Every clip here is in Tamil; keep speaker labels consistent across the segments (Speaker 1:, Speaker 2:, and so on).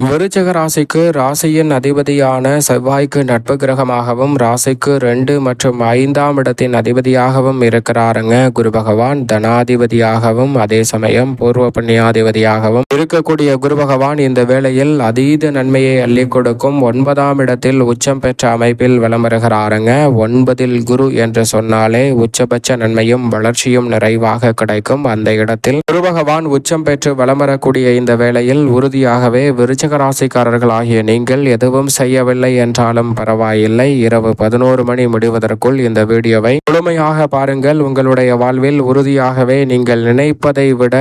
Speaker 1: விருச்சிக ராசிக்கு ராசியின் அதிபதியான செவ்வாய்க்கு நட்பு கிரகமாகவும் ராசிக்கு 2 மற்றும் 5ஆம் இடத்தின் அதிபதியாகவும் இருக்கிறாருங்க குரு பகவான். தனாதிபதியாகவும் அதே சமயம் பூர்வ புண்ணியாதிபதியாகவும் இருக்கக்கூடிய குரு பகவான் இந்த வேளையில் அதீத நன்மையை அள்ளி கொடுக்கும் 9ஆம் இடத்தில் உச்சம் பெற்ற அமைப்பில் வலம் வருகிறாருங்க. 9இல் குரு என்று சொன்னாலே உச்சபட்ச நன்மையும் வளர்ச்சியும் நிறைவாக கிடைக்கும். அந்த இடத்தில் குரு பகவான் உச்சம் பெற்று வலம் வரக்கூடிய இந்த வேளையில் உறுதியாகவே விருச்சிக ராசிக்காரர்கள் ஆகிய நீங்கள் எதுவும் செய்யவில்லை என்றாலும் பரவாயில்லை. இரவு 11 மணி முடிவதற்குள் இந்த வீடியோவை முழுமையாக பாருங்கள். உங்களுடைய வாழ்வில் உறுதியாகவே நீங்கள் நினைப்பதை விட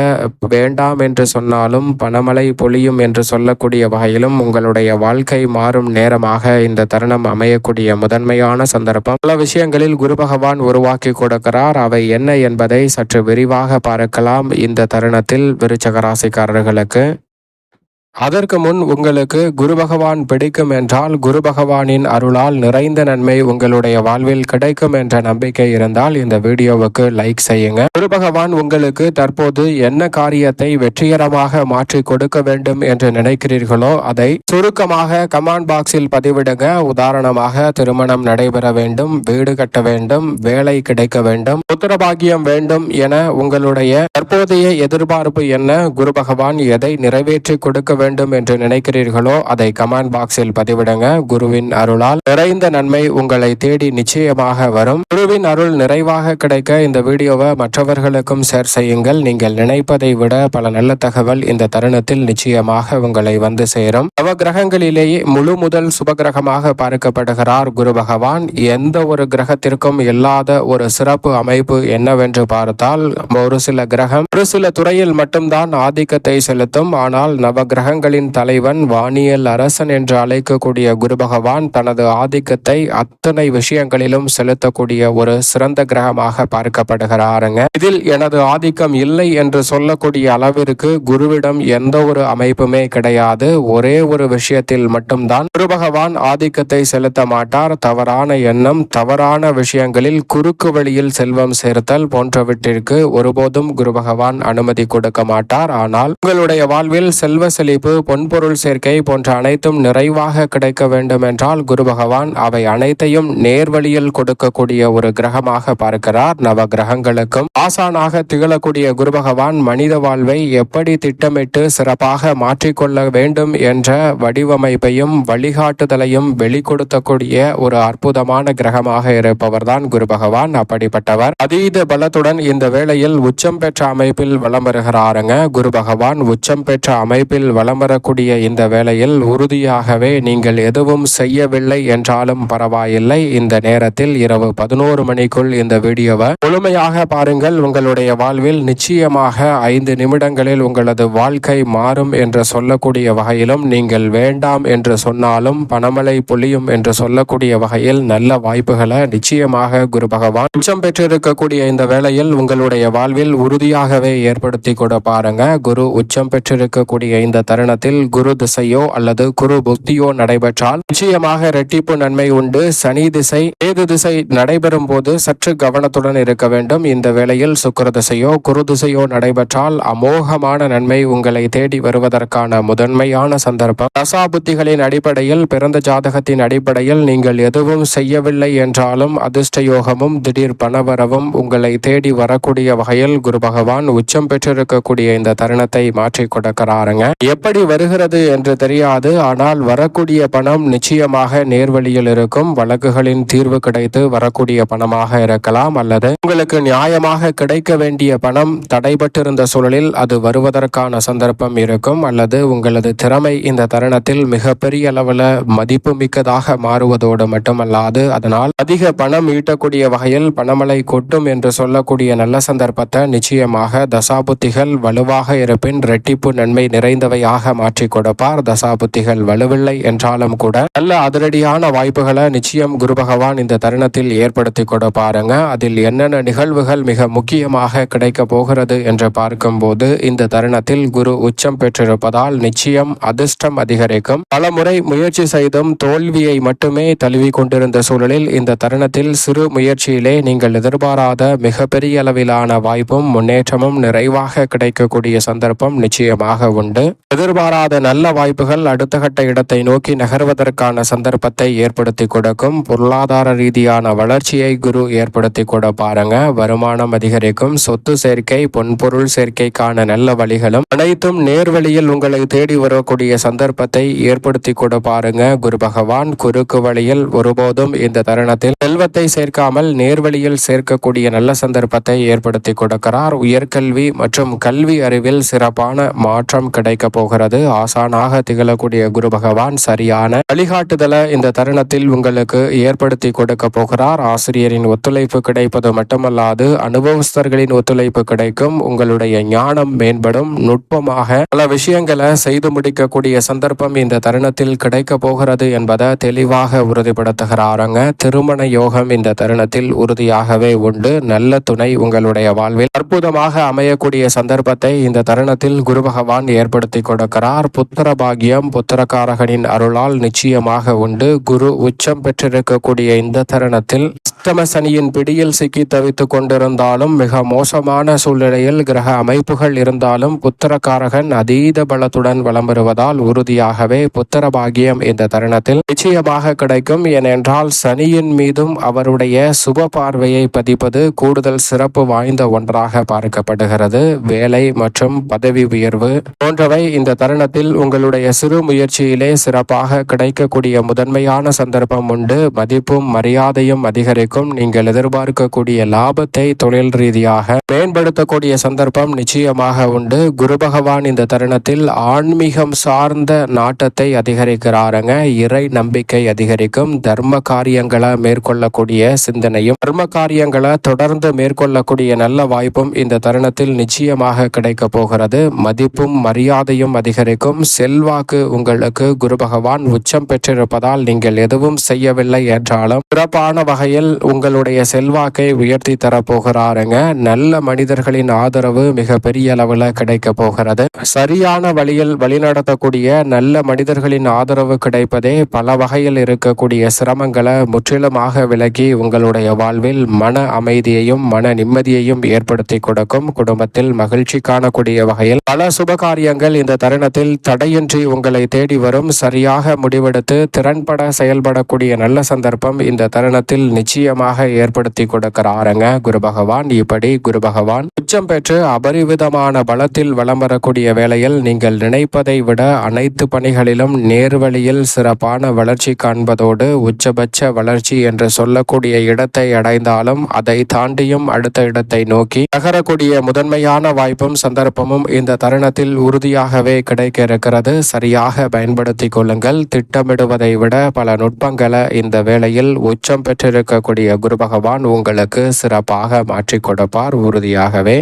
Speaker 1: வேண்டாம் என்று சொன்னாலும் பணமழை பொழியும் என்று சொல்லக்கூடிய வகையிலும் உங்களுடைய வாழ்க்கை மாறும் நேரமாக இந்த தருணம் அமையக்கூடிய முதன்மையான சந்தர்ப்பம். பல விஷயங்களில் குரு பகவான் உருவாக்கி கொடுக்கிறார். அவை என்ன என்பதை சற்று விரிவாக பார்க்கலாம் இந்த தருணத்தில் விருச்சிக ராசிக்காரர்களுக்கு. அதற்கு முன் உங்களுக்கு குரு பகவான் பிடிக்கும் என்றால் குரு பகவானின் அருளால் நிறைந்த நன்மை உங்களுடைய வாழ்வில் கிடைக்கும் என்ற நம்பிக்கை இருந்தால் இந்த வீடியோவுக்கு லைக் செய்யுங்க. குரு பகவான் உங்களுக்கு தற்போது என்ன காரியத்தை வெற்றிகரமாக மாற்றி கொடுக்க வேண்டும் என்று நினைக்கிறீர்களோ அதை சுருக்கமாக கமெண்ட் பாக்ஸில் பதிவிடுங்க. உதாரணமாக திருமணம் நடைபெற வேண்டும், வீடு கட்ட வேண்டும், வேலை கிடைக்க வேண்டும், புத்திரபாகியம் வேண்டும் என உங்களுடைய தற்போதைய எதிர்பார்ப்பு என்ன, குரு பகவான் எதை நிறைவேற்றி கொடுக்க வேண்டும் என்று நினைக்கிறீர்களோ அதை கமெண்ட் பாக்ஸில் பதிவிடுங்க. குருவின் அருளால் நிறைந்த நன்மை உங்களை தேடி நிச்சயமாக வரும். குருவின் அருள் நிறைவாக கிடைக்க இந்த வீடியோவை மற்றவர்களுக்கும் ஷேர் செய்யுங்கள். நீங்கள் நினைப்பதை விட பல நல்ல தகவல் இந்த தருணத்தில் நிச்சயமாக உங்களை வந்து சேரும். நவ கிரகங்களிலேயே முழு முதல் சுபகிரகமாக பார்க்கப்படுகிறார் குரு பகவான். எந்த ஒரு கிரகத்திற்கும் இல்லாத ஒரு சிறப்பு அமைப்பு என்னவென்று பார்த்தால் ஒரு சில கிரகம் ஒரு சில துறையில் மட்டும்தான் ஆதிக்கத்தை செலுத்தும். ஆனால் நவ கிரகங்களின் தலைவன் வானியல் அரசன் என்று அழைக்கக்கூடிய குரு பகவான் தனது ஆதிக்கத்தை அத்தனை விஷயங்களிலும் செலுத்தக்கூடிய ஒரு சிறந்த கிரகமாக பார்க்கப்படுகிறாருங்க. இதில் எனது ஆதிக்கம் இல்லை என்று சொல்லக்கூடிய அளவிற்கு குருவிடம் எந்த ஒரு அமைப்புமே கிடையாது. ஒரே ஒரு விஷயத்தில் மட்டும்தான் குரு பகவான் ஆதிக்கத்தை செலுத்த மாட்டார். தவறான எண்ணம், தவறான விஷயங்களில் குறுக்கு வழியில் செல்வம் சேர்த்தல் போன்றவற்றிற்கு ஒருபோதும் குரு பகவான் அனுமதி கொடுக்க மாட்டார். ஆனால் உங்களுடைய வாழ்வில் செல்வ செழிப்பு, பொன்பொருள் சேர்க்கை போன்ற அனைத்தும் நிறைவாக கிடைக்க வேண்டும் என்றால் குரு பகவான் அவை அனைத்தையும் நேர்வழியில் கொடுக்கக்கூடிய ஒரு கிரகமாக பார்க்கிறார். நவ கிரகங்களுக்கும் ஆசானாக திகழக்கூடிய குரு பகவான் மனித வாழ்வை எப்படி திட்டமிட்டு சிறப்பாக மாற்றிக்கொள்ள வேண்டும் என்ற வடிவமைப்பையும் வழிகாட்டுதலையும் வெளிக்கொடுத்தக்கூடிய ஒரு அற்புதமான கிரகமாக இருப்பவர்தான் குரு பகவான். அப்படிப்பட்டவர் அதீத பலத்துடன் இந்த வேளையில் உச்சம் பெற்ற அமைப்பில் வலம் வருகிறாருங்க. குரு பகவான் உச்சம் பெற்ற அமைப்பில் வலம் வரக்கூடிய இந்த வேளையில் உறுதியாகவே நீங்கள் எதுவும் செய்யவில்லை என்றாலும் பரவாயில்லை. இந்த நேரத்தில் இரவு 11 மணிக்குள் இந்த வீடியோவை முழுமையாக பாருங்கள். உங்களுடைய வாழ்வில் நிச்சயமாக 5 நிமிடங்களில் உங்களது வாழ்க்கை மாறும் என்று சொல்லக்கூடிய வகையிலும், நீங்கள் வேண்டாம் என்று சொன்னாலும் பணமழை பொழியும் என்று சொல்லக்கூடிய வகையில் நல்ல வாய்ப்புகளை நிச்சயமாக குரு பகவான் உச்சம் பெற்றிருக்கக்கூடிய இந்த வேளையில் உங்களுடைய வாழ்வில் உறுதியாகவே ஏற்படுத்தி கூட பாருங்க. குரு உச்சம் பெற்றிருக்கக்கூடிய இந்த தருணத்தில் குரு திசையோ அல்லது குரு புக்தியோ நடைபெற்றால் நிச்சயமாக இரட்டிப்பு நன்மை உண்டு. சனி திசை, கேது திசை நடைபெறும் போது சற்று கவனத்துடன் இருக்க வேண்டும். இந்த வேளையில் சுக்கிர திசையோ குரு திசையோ நடைபெற்றால் அமோகமான நன்மை உங்களை தேடி வருவதற்கான முதன்மையான சந்தர்ப்பம். தசாபுத்திகளின் அடிப்படையில், பிறந்த ஜாதகத்தின் அடிப்படையில் நீங்கள் எதுவும் செய்யவில்லை என்றாலும் அதிர்ஷ்ட யோகமும் திடீர் பணவரவும் உங்களை தேடி வரக்கூடிய வகையில் குரு பகவான் உச்சம் பெற்றிருக்கக்கூடிய இந்த தருணத்தை மாற்றி கொடுக்கிறாருங்க. எப்படி வருகிறது என்று தெரியாது, ஆனால் வரக்கூடிய பணம் நிச்சயமாக நேர்வழியில் இருக்கும். வழக்குகளின் தீர்வு கிடைத்து வரக்கூடிய பணமாக இருக்கலாம், அல்லது உங்களுக்கு நியாயமாக கிடைக்க வேண்டிய பணம் தடைபட்டிருந்த சூழலில் அது வருவதற்கான சந்தர்ப்பம் இருக்கும், அல்லது உங்களது திறமை இந்த தருணத்தில் மிகப்பெரிய அளவில் மதிப்பு மிக்கதாக மாறுவதோடு மட்டுமல்லாது அதனால் அதிக பணம் ஈட்டக்கூடிய வகையில் பணமழை கொட்டும் என்று சொல்லக்கூடிய நல்ல சந்தர்ப்பத்தை நிச்சயமாக தசாபுத்திகள் வலுவாக இருப்பின் இரட்டிப்பு நன்மை நிறைந்தவையாக மாற்றி கொடுப்பார். தசாபுத்திகள் வலுவில்லை என்றாலும் கூட நல்ல அதிரடியான வாய்ப்புகளை நிச்சயம் குரு பகவான் இந்த தருணத்தில் ஏற்படுத்தி கொடுப்பாருங்க. அதில் என்னென்ன நிகழ்வுகள் மிக முக்கியமாக கிடைக்க போகிறது என்று பார்க்கும்போது இந்த தருணத்தில் குரு உச்சம் பெற்றிருப்பதால் நிச்சயம் அதிர்ஷ்டம் அதிகரிக்கும். பல முறை முயற்சி செய்தும் தோல்வியை மட்டுமே தழுவி கொண்டிருந்த சூழலில் இந்த தருணத்தில் சிறு முயற்சியிலே நீங்கள் எதிர்பாராத மிகப்பெரிய அளவிலான வாய்ப்பும் முன்னேற்றமும் நிறைவாக கிடைக்கக்கூடிய சந்தர்ப்பம் நிச்சயமாக உண்டு. எதிர்பாராத நல்ல வாய்ப்புகள் அடுத்த கட்ட இடத்தை நோக்கி நகர்வதற்கான சந்தர்ப்பத்தை ஏற்படுத்தி கொடுக்கும். பொருளாதார ரீதியான வளர்ச்சியை குரு ஏற்படுத்தி கூட பாருங்க. வருமானம் அதிகரிக்கும். சொத்து சேர்க்கை, பொன்பொருள் சேர்க்கைக்கான நல்ல வழிகளும் அனைத்தும் நேர்வழியில் உங்களை தேடி வரக்கூடிய சந்தர்ப்பத்தை ஏற்படுத்தி கூட பாருங்க. குரு பகவான் குறுக்கு வழியில் ஒருபோதும் இந்த தருணத்தில் செல்வத்தை சேர்க்காமல் நேர்வழியில் சேர்க்கக்கூடிய நல்ல சந்தர்ப்பத்தை ஏற்படுத்தி கொடுக்கிறார். உயர்கல்வி மற்றும் கல்வி அறிவில் சிறப்பான மாற்றம் கிடைக்க போகிறது. ஆசானாக திகழக்கூடிய குரு பகவான் சரியான வழிகாட்டுதலை இந்த தருணத்தில் உங்களுக்கு ஏற்படுத்தி கொடுக்க போகிறார். ஆசிரியரின் ஒத்துழைப்பு கிடைப்பது மட்டுமல்லாது அனுபவஸ்தர்களின் ஒத்துழைப்பு கிடைக்கும். உங்களுடைய ஞானம் மேம்படும். நுட்பமாக பல விஷயங்களை செய்து முடிக்கக்கூடிய சந்தர்ப்பம் இந்த தருணத்தில் கிடைக்க போகிறது என்பதை தெளிவாக உறுதிப்படுத்துகிறாருங்க. திருமண யோகம் இந்த தருணத்தில் உறுதியாகவே உண்டு. நல்ல துணை உங்களுடைய வாழ்வில் அற்புதமாக அமையக்கூடிய சந்தர்ப்பத்தை இந்த தருணத்தில் குரு பகவான் ஏற்படுத்தி கொடுக்கிறார். புத்திர பாக்கியம் புத்திரகாரகனின் அருளால் நிச்சயமாக உண்டு. குரு உச்சம் பெற்றிருக்கக்கூடிய இந்த தருணத்தில் அஷ்டம சனியின் பிடியில் சிக்கி தவித்துக் கொண்டிருந்தாலும், மிக மோசமான சூழ்நிலையில் கிரக அமைப்புகள் இருந்தாலும் புத்திரகாரகன் அதீத பலத்துடன் வலம் வருவதால் உறுதியாகவே புத்திர பாக்கியம் இந்த தருணத்தில் நிச்சயமாக கிடைக்கும். ஏனென்றால் சனியின் மீதும் அவருடைய சுப பார்வையை பதிப்பது கூடுதல் சிறப்பு வாய்ந்த ஒன்றாக பார்க்கப்படுகிறது. வேலை மற்றும் பதவி உயர்வு போன்றவை இந்த தருணத்தில் உங்களுடைய சிறு முயற்சியிலே சிறப்பாக கிடைக்கக்கூடிய முதன்மையான சந்தர்ப்பம் உண்டு. மதிப்பும் மரியாதையும் அதிகரிக்கும். நீங்கள் எதிர்பார்க்கக்கூடிய லாபத்தை தொழில் ரீதியாக மேம்படுத்தக்கூடிய சந்தர்ப்பம் நிச்சயமாக உண்டு. குரு பகவான் இந்த தருணத்தில் ஆன்மீகம் சார்ந்த நாட்டத்தை அதிகரிக்கிறாருங்க. இறை நம்பிக்கை அதிகரிக்கும். தர்ம காரியங்களை மேற்கொள்ளக்கூடிய சிந்தனையும் தர்ம காரியங்களை தொடர்ந்து மேற்கொள்ளக்கூடிய நல்ல வாய்ப்பும் இந்த தருணத்தில் நிச்சயமாக கிடைக்க போகிறது. மதிப்பும் மரியாதையும் அதிகரிக்கும். செல்வாக்கு உங்களுக்கு குரு பகவான் உச்சம் பெற்றிருப்பதால் நீங்கள் எதுவும் செய்யவில்லை என்றாலும் சிறப்பான வகையில் உங்களுடைய செல்வாக்கை உயர்த்தி தரப்போகிறாருங்க. நல்ல மனிதர்களின் ஆதரவு மிக பெரிய அளவில் கிடைக்க போகிறது. சரியான வழியில் வழிநடத்தக்கூடிய நல்ல மனிதர்களின் ஆதரவு கிடைப்பதே பல வகையில் இருக்கக்கூடிய சிரமங்களை முற்றிலுமாக விலக்கி உங்களுடைய வாழ்வில் மன அமைதியையும் மன நிம்மதியையும் ஏற்படுத்தி கொடுக்கும். குடும்பத்தில் மகிழ்ச்சி காணக்கூடிய வகையில் பல சுபகாரியங்கள் இந்த தருணத்தில் தடையின்றி உங்களை தேடி வரும். சரியாக முடிவெடுத்து திறன்பட செயல்படக்கூடிய நல்ல சந்தர்ப்பம் இந்த தருணத்தில் நிச்சயமாக ஏற்படுத்தி கொடுக்கிறாருங்க குரு பகவான். இப்படி குரு பகவான் உச்சம் பெற்று அபரிவிதமான பலத்தில் வலம் வரக்கூடிய வேளையில் நீங்கள் நினைப்பதை விட அனைத்து பணிகளிலும் நேர்வழியில் சிறப்பான வளர்ச்சி காண்பதோடு உச்சபட்ச வளர்ச்சி என்று சொல்லக்கூடிய இடத்தை அடைந்தாலும் அதை தாண்டியும் அடுத்த இடத்தை நோக்கி நகரக்கூடிய முதன்மையான வாய்ப்பும் சந்தர்ப்பமும் இந்த தருணத்தில் உறுதியாகவே கிடைக்க இருக்கிறது. சரியாக பயன்படுத்தி கொள்ளுங்கள். திட்டமிடுவதை விட பல நுட்பங்களை இந்த வேளையில் உச்சம் பெற்றிருக்கக்கூடிய குரு பகவான் உங்களுக்கு சிறப்பாக மாற்றிக் கொடுப்பார் உறுதியாகவே.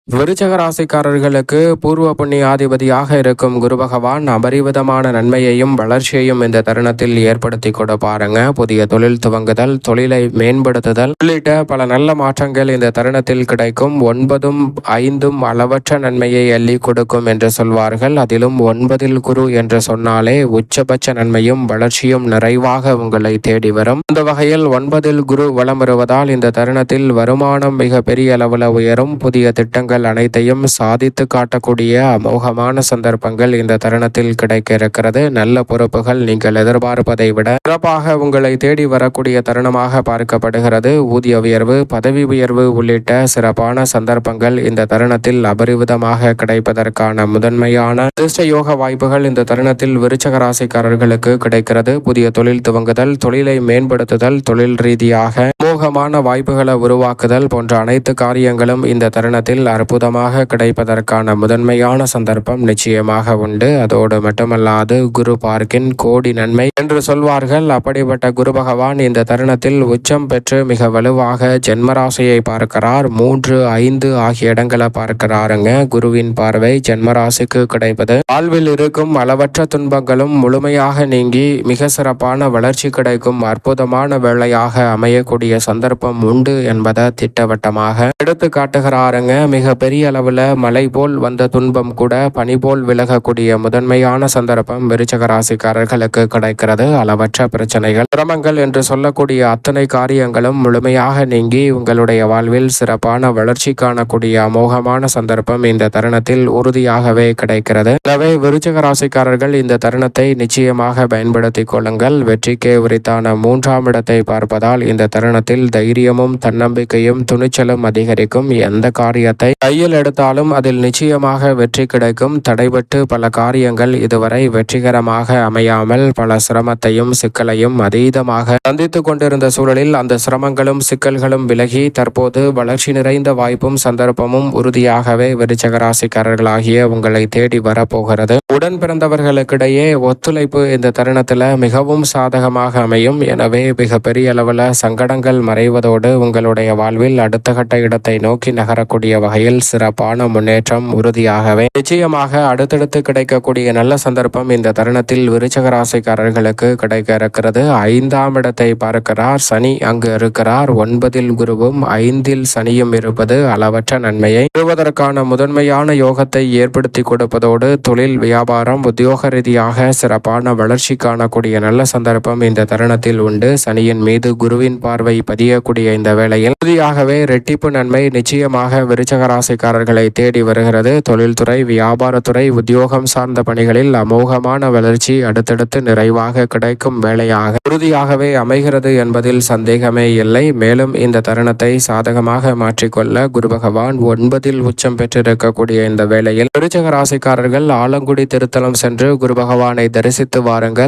Speaker 1: விருச்சக ராசிக்காரர்களுக்கு பூர்வ புண்ணியாதிபதியாக இருக்கும் குரு பகவான் அபரிவிதமான நன்மையையும் வளர்ச்சியையும் இந்த தருணத்தில் ஏற்படுத்தி கொடுப்பாருங்க. புதிய தொழில் துவங்குதல், தொழிலை மேம்படுத்துதல் உள்ளிட்ட பல நல்ல மாற்றங்கள் இந்த தருணத்தில் கிடைக்கும். 9ம் 5ம் அளவற்ற நன்மையை அள்ளி கொடுக்கும் என்று சொல்வார்கள். அதிலும் 9ல் குரு என்று சொன்னாலே உச்சபட்ச நன்மையும் வளர்ச்சியும் நிறைவாக உங்களை தேடி வரும். இந்த வகையில் 9ல் குரு வலம் வருவதால் இந்த தருணத்தில் வருமானம் மிக பெரிய அளவில் உயரும். புதிய திட்டங்கள் அனைத்தையும் சாதித்து காட்டக்கூடிய அமோகமான சந்தர்ப்பங்கள் இந்த தருணத்தில் கிடைக்க இருக்கிறது. நல்ல பொறுப்புகள் நீங்கள் எதிர்பார்ப்பதை விட சிறப்பாக உங்களை தேடி வரக்கூடிய தருணமாக பார்க்கப்படுகிறது. ஊதிய உயர்வு, பதவி உயர்வு உள்ளிட்ட சிறப்பான சந்தர்ப்பங்கள் இந்த தருணத்தில் அபரிவிதமாக கிடைப்பதற்கான முதன்மையான அதிர்ஷ்ட யோக வாய்ப்புகள் இந்த தருணத்தில் விருச்சக ராசிக்காரர்களுக்கு கிடைக்கிறது. புதிய தொழில் துவங்குதல், தொழிலை மேம்படுத்துதல், தொழில் ரீதியாக அமோகமான வாய்ப்புகளை உருவாக்குதல் போன்ற அனைத்து காரியங்களும் இந்த தருணத்தில் அற்புதமாக கிடைப்பதற்கான முதன்மையான சந்தர்ப்பம் நிச்சயமாக உண்டு. அதோடு மட்டுமல்லாது குரு பார்க்கின் கோடி நன்மை என்று சொல்வார்கள். அப்படிப்பட்ட குரு பகவான் இந்த தருணத்தில் உச்சம் பெற்று மிக வலுவாக ஜென்மராசியை பார்க்கிறார். 3, 5 ஆகிய இடங்களை பார்க்கிறாருங்க. குருவின் பார்வை ஜென்மராசிக்கு கிடைப்பது வாழ்வில் இருக்கும் அளவற்ற துன்பங்களும் முழுமையாக நீங்கி மிக சிறப்பான வளர்ச்சி கிடைக்கும் அற்புதமான வேளையாக அமையக்கூடிய சந்தர்ப்பம் உண்டு என்பதை திட்டவட்டமாக எடுத்து காட்டுகிறாருங்க. மிக பெரிய அளவில் மலை போல் வந்த துன்பம் கூட பனி போல் விலகக்கூடிய முதன்மையான சந்தர்ப்பம் விருச்சிக ராசிக்காரர்களுக்கு கிடைக்கிறது. அளவற்ற பிரச்சனைகள், சிரமங்கள் என்று சொல்லக்கூடிய அத்தனை காரியங்களும் முழுமையாக நீங்கி உங்களுடைய வாழ்வில் சிறப்பான வளர்ச்சி காணக்கூடிய அமோகமான சந்தர்ப்பம் இந்த தருணத்தில் உறுதியாகவே கிடைக்கிறது. எனவே விருச்சிக ராசிக்காரர்கள் இந்த தருணத்தை நிச்சயமாக பயன்படுத்திக் கொள்ளுங்கள். வெற்றிக்கே உரித்தான 3ஆம் இடத்தை பார்ப்பதால் இந்த தருணத்தில் தைரியமும் தன்னம்பிக்கையும் துணிச்சலும் அதிகரிக்கும். எந்த காரியத்தை கையில் எடுத்தாலும் அதில் நிச்சயமாக வெற்றி கிடைக்கும். தடைபட்டு பல காரியங்கள் இதுவரை வெற்றிகரமாக அமையாமல் பல சிரமத்தையும் சிக்கலையும் அதீதமாக சந்தித்துக் கொண்டிருந்த சூழலில் அந்த சிரமங்களும் சிக்கல்களும் விலகி தற்போது வளர்ச்சி நிறைந்த வாய்ப்பும் சந்தர்ப்பமும் உறுதியாகவே விருச்சிக ராசிக்காரர்களாகிய உங்களை தேடி வரப்போகிறது. உடன் பிறந்தவர்களுக்கிடையே ஒத்துழைப்பு இந்த தருணத்தில் மிகவும் சாதகமாக அமையும். எனவே மிக பெரிய அளவில் சங்கடங்கள் மறைவதோடு உங்களுடைய வாழ்வில் அடுத்த கட்ட இடத்தை நோக்கி நகரக்கூடிய வகையில் சிறப்பான முன்னேற்றம் உறுதியாகவே நிச்சயமாக அடுத்தடுத்து கிடைக்கக்கூடிய நல்ல சந்தர்ப்பம் இந்த தருணத்தில் விருச்சிக ராசிக்காரர்களுக்கு கிடைக்க இருக்கிறது. 5ஆம் இடத்தை பார்க்கிறார் சனி, அங்கு இருக்கிறார். 9இல் குருவும் 5இல் சனியும் இருப்பது அளவற்ற நன்மையை பெறுவதற்கான முதன்மையான யோகத்தை ஏற்படுத்தி கொடுப்பதோடு தொழில், வியாபாரம், உத்தியோக ரீதியாக சிறப்பான வளர்ச்சி காணக்கூடிய நல்ல சந்தர்ப்பம் இந்த தருணத்தில் உண்டு. சனியின் மீது குருவின் பார்வை பதியக்கூடிய இந்த வேளையில் உறுதியாகவே இரட்டிப்பு நன்மை நிச்சயமாக விருச்சிக ராசிக்காரர்களை தேடி வருகிறது. தொழில்துறை, வியாபாரத்துறை, உத்தியோகம் சார்ந்த பணிகளில் அமோகமான வளர்ச்சி அடுத்தடுத்து நிறைவாக கிடைக்கும் வேளையாக உறுதியாகவே அமைகிறது என்பதில் சந்தேகமே இல்லை. மேலும் இந்த தருணத்தை சாதகமாக மாற்றிக்கொள்ள குரு பகவான் 9இல் உச்சம் பெற்றிருக்கக்கூடிய இந்த வேளையில் விருச்சிக ராசிக்காரர்கள் ஆலங்குடி திருத்தலம் சென்று குரு பகவானை தரிசித்து வாருங்கள்.